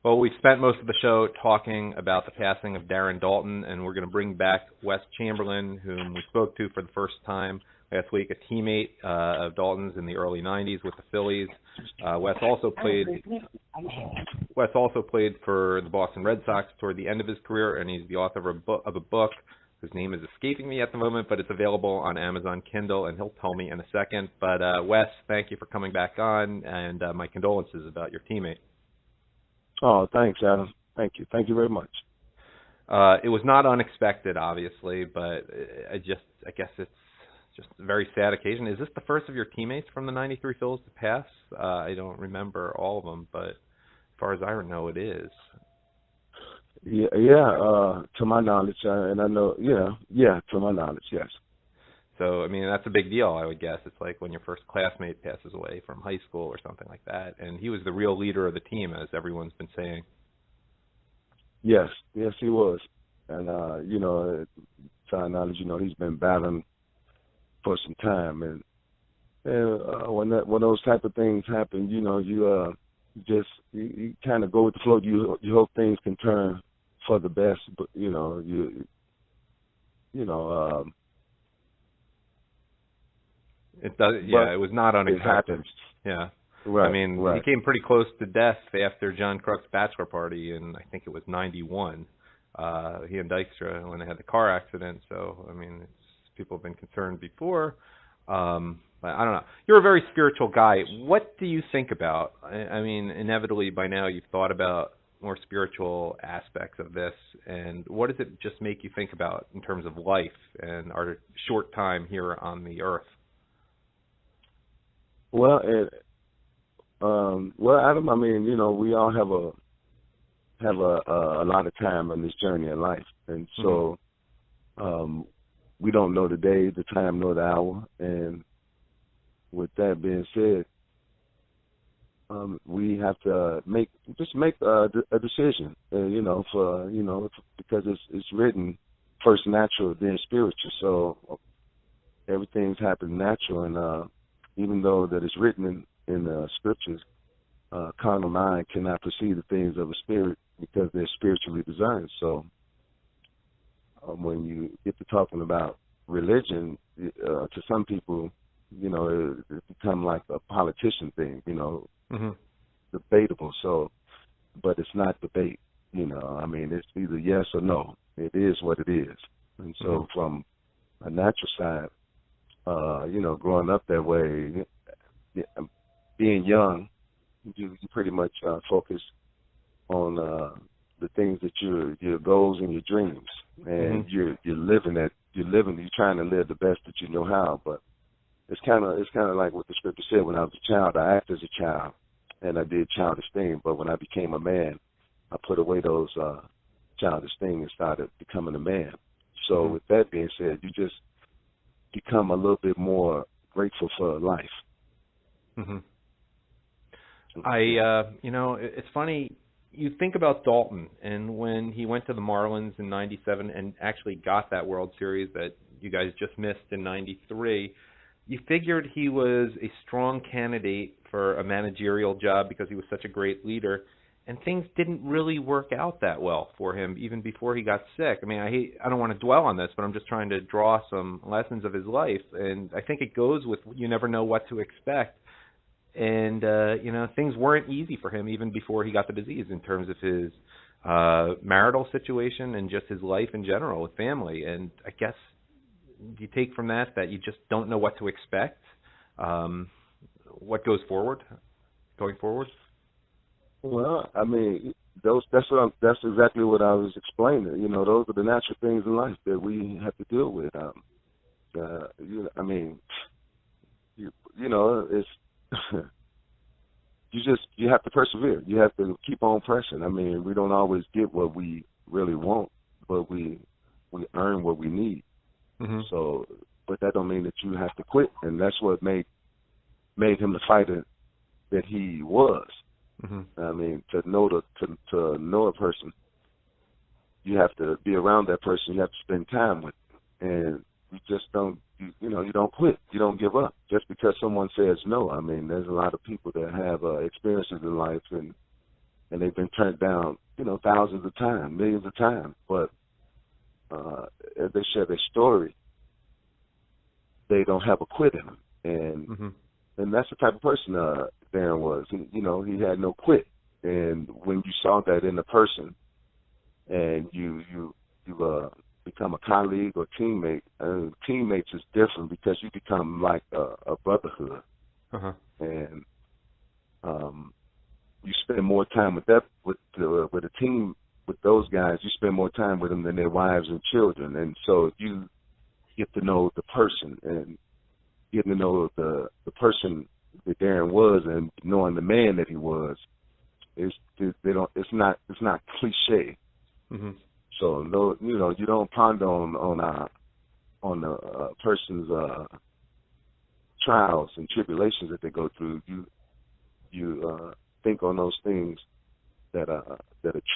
Well, we've spent most of the show talking about the passing of Darren Daulton, and we're going to bring back Wes Chamberlain, whom we spoke to for the first time last week, a teammate of Daulton's in the early '90s with the Phillies. Wes also played for the Boston Red Sox toward the end of his career, and he's the author of a book whose name is escaping me at the moment, but it's available on Amazon Kindle, and he'll tell me in a second. But Wes, thank you for coming back on, and my condolences about your teammate. Oh, thanks, Adam. Thank you. Thank you very much. It was not unexpected, obviously, but I guess it's just a very sad occasion. Is this the first of your teammates from the '93 Phillies to pass? I don't remember all of them, but as far as I know, it is. Yeah. To my knowledge, and I know, to my knowledge, yes. So, I mean, that's a big deal, I would guess. It's like when your first classmate passes away from high school or something like that. And he was the real leader of the team, as everyone's been saying. Yes, he was. And, to our knowledge, he's been battling for some time. And when those type of things happen, you kind of go with the flow. You hope things can turn for the best, but, It does. Yeah, it was not unexpected. It happens. Yeah. Right. I mean, right. He came pretty close to death after John Kruk's bachelor party in, I think it was '91. He and Dykstra when they had the car accident. So, I mean, people have been concerned before. But I don't know. You're a very spiritual guy. What do you think about? I mean, inevitably by now you've thought about more spiritual aspects of this. And what does it just make you think about in terms of life and our short time here on the earth? Well, Adam, I mean, we all have a lot of time on this journey in life, and so we don't know the day, the time, nor the hour. And with that being said, we have to make a decision, because it's written first natural, then spiritual. So everything's happened natural, and even though that it's written in the scriptures, carnal mind cannot perceive the things of a spirit because they're spiritually discerned. So when you get to talking about religion, to some people, it become like a politician thing, debatable. So, but it's not debate, I mean, it's either yes or no. It is what it is. And so from a natural side, growing up that way, being young, you pretty much focus on the things that your goals and your dreams, and you're trying to live the best that you know how. But it's kind of like what the scripture said. When I was a child, I acted as a child, and I did childish things. But when I became a man, I put away those childish things and started becoming a man. So with that being said, you just become a little bit more grateful for life. It's funny. You think about Daulton, and when he went to the Marlins in '97 and actually got that World Series that you guys just missed in '93, you figured he was a strong candidate for a managerial job because he was such a great leader. And things didn't really work out that well for him, even before he got sick. I mean, I don't want to dwell on this, but I'm just trying to draw some lessons of his life. And I think it goes with you never know what to expect. And, things weren't easy for him even before he got the disease in terms of his marital situation and just his life in general with family. And I guess you take from that you just don't know what to expect, what going forward. Well, I mean, that's exactly what I was explaining. Those are the natural things in life that we have to deal with. It's you have to persevere. You have to keep on pressing. I mean, we don't always get what we really want, but we earn what we need. So, but that don't mean that you have to quit, and that's what made him the fighter that he was. I mean, to know a person, you have to be around that person. You have to spend time with them. And you just don't, you don't quit. You don't give up just because someone says no. I mean, there's a lot of people that have experiences in life, and and they've been turned down, thousands of times, millions of times. But as they share their story, they don't have a quit in them, and that's the type of person Darren was. He had no quit, and when you saw that in a person, and you become a colleague or teammate, teammates is different because you become like a brotherhood, and you spend more time with a team with those guys. You spend more time with them than their wives and children, and so you get to know the person and getting to know the person that Darren was, and knowing the man that he was. It's not cliche. So no, you don't ponder on a person's trials and tribulations that they go through. You think on those things that are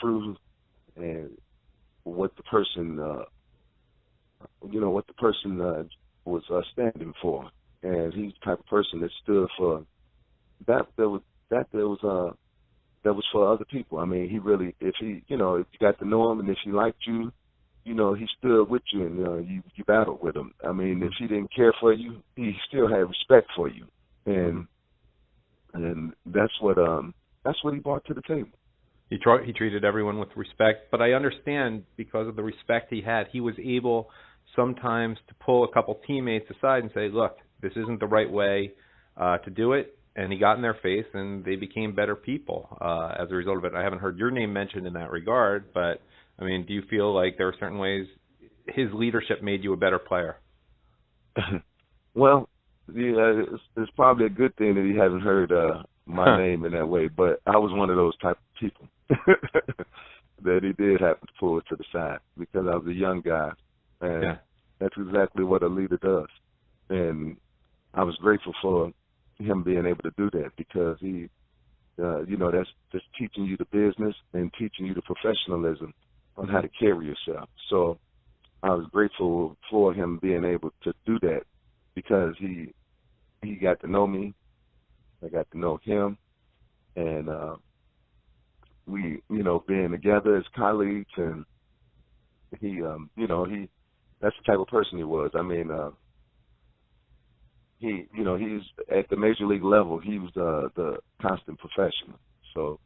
true, and what the person was standing for. And he's the type of person that stood for that was for other people. I mean, he really, if you got to know him, and if he liked you, he stood with you, and you battled with him. I mean, if he didn't care for you, he still had respect for you, and that's what he brought to the table. He treated everyone with respect, but I understand because of the respect he had, he was able sometimes to pull a couple teammates aside and say, "Look, this isn't the right way to do it." And he got in their face, and they became better people as a result of it. I haven't heard your name mentioned in that regard, but, I mean, do you feel like there are certain ways his leadership made you a better player? Well, it's probably a good thing that he hasn't heard my name in that way, but I was one of those type of people that he did have to pull to the side because I was a young guy, and that's exactly what a leader does. And I was grateful for him being able to do that because he, that's just teaching you the business and teaching you the professionalism on how to carry yourself. So I was grateful for him being able to do that because he got to know me, I got to know him, and we, being together as colleagues, and he, that's the type of person he was. I mean, he's at the major league level. He was the constant professional. So,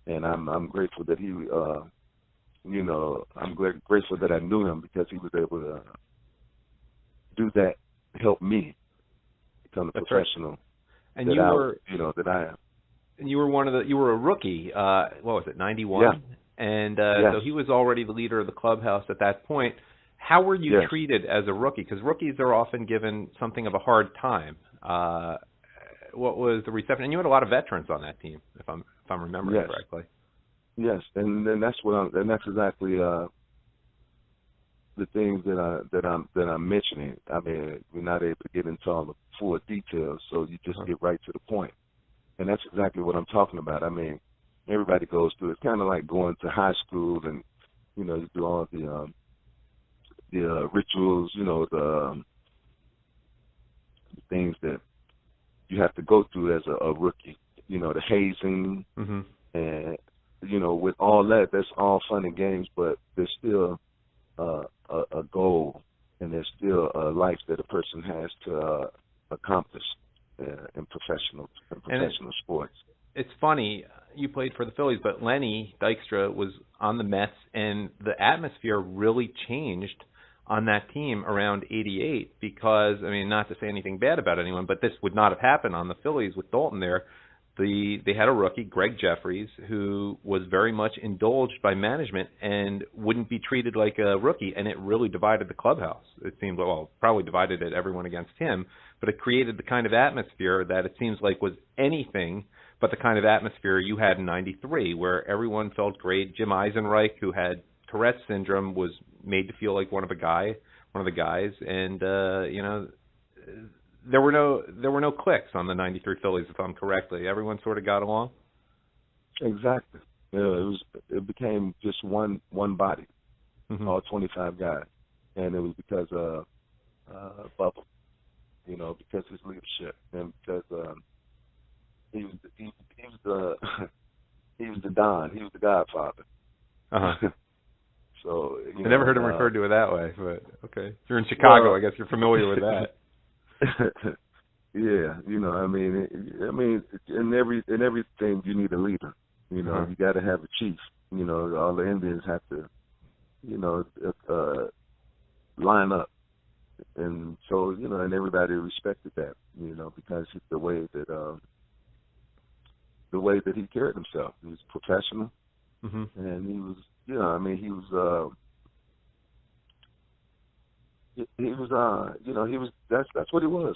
and I'm grateful that he, I'm grateful that I knew him because he was able to do that, help me become the professional. Right. And that I am. And you were you were a rookie. What was it, 91? Yeah. And so he was already the leader of the clubhouse at that point. How were you treated as a rookie? Because rookies are often given something of a hard time. What was the reception? And you had a lot of veterans on that team, if I'm remembering correctly. Yes, and that's exactly the things that I'm mentioning. I mean, we're not able to get into all the full details, so you just get right to the point. And that's exactly what I'm talking about. I mean, everybody goes through. It's kind of like going to high school, and you do all the rituals, the things that you have to go through as a rookie, the hazing, and, with all that, that's all fun and games, but there's still a goal, and there's still a life that a person has to accomplish in professional sports. It's funny, you played for the Phillies, but Lenny Dykstra was on the Mets, and the atmosphere really changed on that team around 88 because, I mean, not to say anything bad about anyone, but this would not have happened on the Phillies with Daulton there. They had a rookie, Greg Jeffries, who was very much indulged by management and wouldn't be treated like a rookie, and it really divided the clubhouse. It seemed, probably divided everyone against him, but it created the kind of atmosphere that it seems like was anything but the kind of atmosphere you had in 93, where everyone felt great. Jim Eisenreich, who had Tourette's syndrome, was made to feel like one of the guys, and there were no cliques on the 93 Phillies, if I'm correctly. Everyone sort of got along. Exactly. Yeah, it became just one body, all 25 guys, and it was because of Bubba, because of his leadership, and because he was the Don. He was the Godfather. Uh-huh. So I never heard him referred to it that way, but okay. If you're in Chicago, I guess you're familiar with that. Yeah, I mean, in everything you need a leader. You got to have a chief. All the Indians have to, line up, and so and everybody respected that, because the way that he carried himself, he was professional, and he was, he was, that's what he was.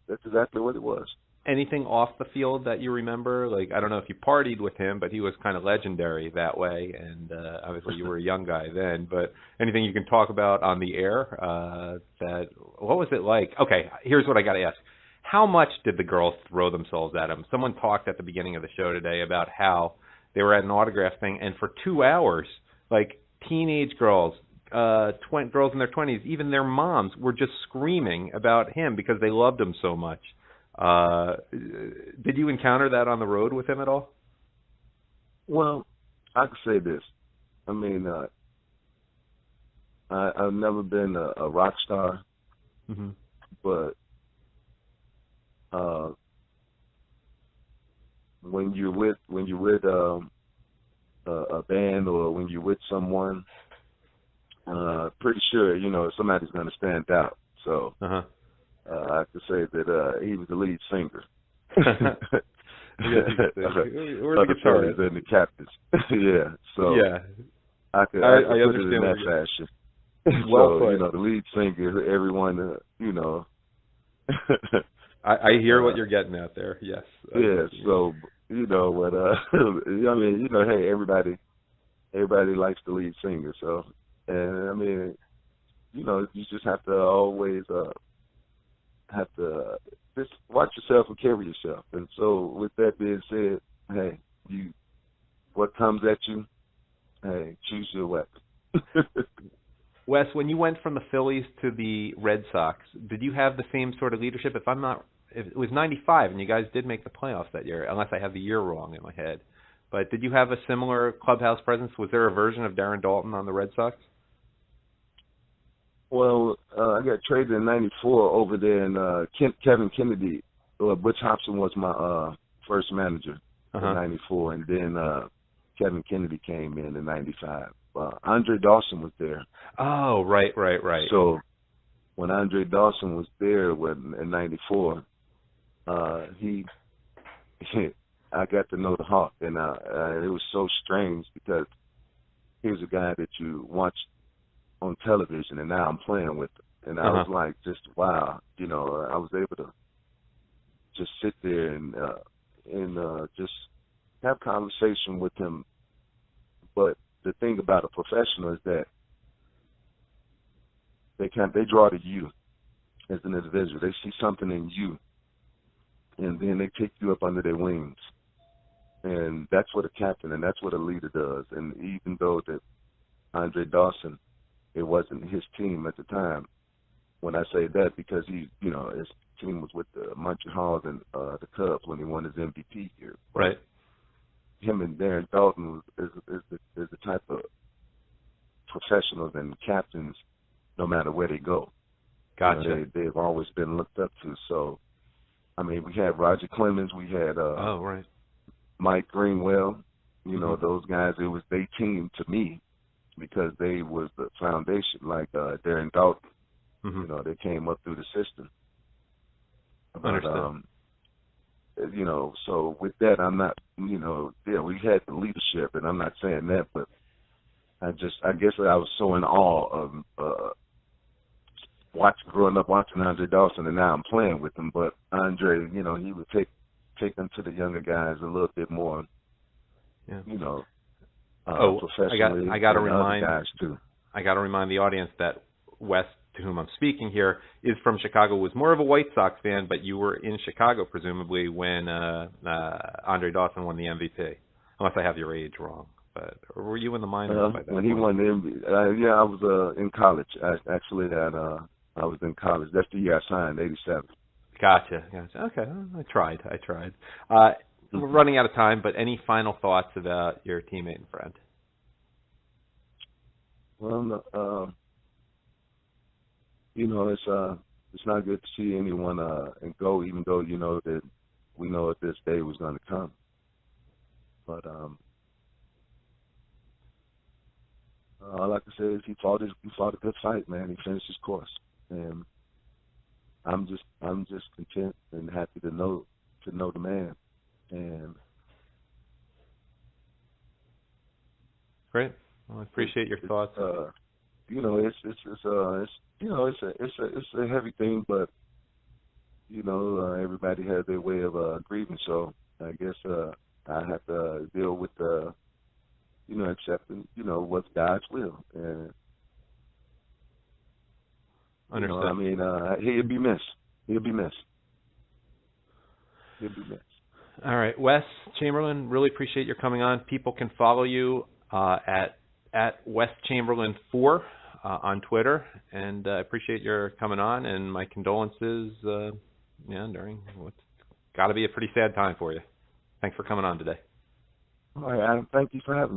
That's exactly what it was. Anything off the field that you remember? Like, I don't know if you partied with him, but he was kind of legendary that way, and obviously you were a young guy then, but anything you can talk about on the air? What was it like? Okay, here's what I got to ask. How much did the girls throw themselves at him? Someone talked at the beginning of the show today about how they were at an autograph thing, and for 2 hours, like teenage girls, girls in their 20s, even their moms were just screaming about him because they loved him so much. Did you encounter that on the road with him at all? Well, I could say this. I mean, I've never been a rock star, but when you're with a band, or when you're with someone, pretty sure somebody's going to stand out. So. I could say that he was the lead singer. Or the Phillies and the captains. Yeah. So yeah. I could put it in that fashion. Well so, the lead singer, everyone, I hear what you're getting at there. Yes. Yeah. So, what, I mean, hey, everybody likes the lead singer. So, and I mean, you just have to always, have to just watch yourself and carry yourself. And so with that being said, hey, what comes at you, hey, choose your weapon. Wes, when you went from the Phillies to the Red Sox, did you have the same sort of leadership? If it was 95 and you guys did make the playoffs that year, unless I have the year wrong in my head. But did you have a similar clubhouse presence? Was there a version of Darren Daulton on the Red Sox? Well, I got traded in '94 over there, and Kevin Kennedy, Butch Hobson was my first manager in '94, and then Kevin Kennedy came in '95. Andre Dawson was there. Oh, right. So when Andre Dawson was there in '94, I got to know the Hawk, and it was so strange because here's a guy that you watch on television, and now I'm playing with him. And I was like, just wow, I was able to just sit there and just have conversation with him. But the thing about a professional is that they draw to you as an individual. They see something in you, and then they take you up under their wings. And that's what a captain and that's what a leader does. And even though that Andre Dawson, it wasn't his team at the time. When I say that, because his team was with the Montreal and the Cubs when he won his MVP year. Right. Him and Darren Daulton is the type of professionals and captains, no matter where they go. Gotcha. They've always been looked up to. So, I mean, we had Roger Clemens, we had Mike Greenwell. Those guys. It was their team to me, because they was the foundation, like Darren Daulton. They came up through the system. Understood. So with that, I'm not, we had the leadership, and I'm not saying that, but I guess I was so in awe of growing up watching Andre Dawson, and now I'm playing with him. But Andre, he would take them to the younger guys a little bit more, professionally. I got to remind guys too. I got to remind the audience that Wes, to whom I'm speaking here, is from Chicago. Was more of a White Sox fan, but you were in Chicago presumably when Andre Dawson won the MVP, unless I have your age wrong. But were you in the minors by that when point? he won the MVP? I was in college. I was in college. That's the year I signed, '87. Gotcha. Okay, I tried. we're running out of time, but any final thoughts about your teammate and friend? Well, it's not good to see anyone and go, even though that we know that this day was going to come. But all I can say is he fought a good fight, man. He finished his course, and I'm just content and happy to know the man. And great. Well, I appreciate your thoughts. It's a heavy thing, but everybody has their way of grieving. So I guess I have to deal with accepting what's God's will. And understood. He'll be missed. All right, Wes Chamberlain, really appreciate your coming on. People can follow you at Wes Chamberlain 4 on Twitter, and I appreciate your coming on. And my condolences, during what's got to be a pretty sad time for you. Thanks for coming on today. All right, Adam. Thank you for having me.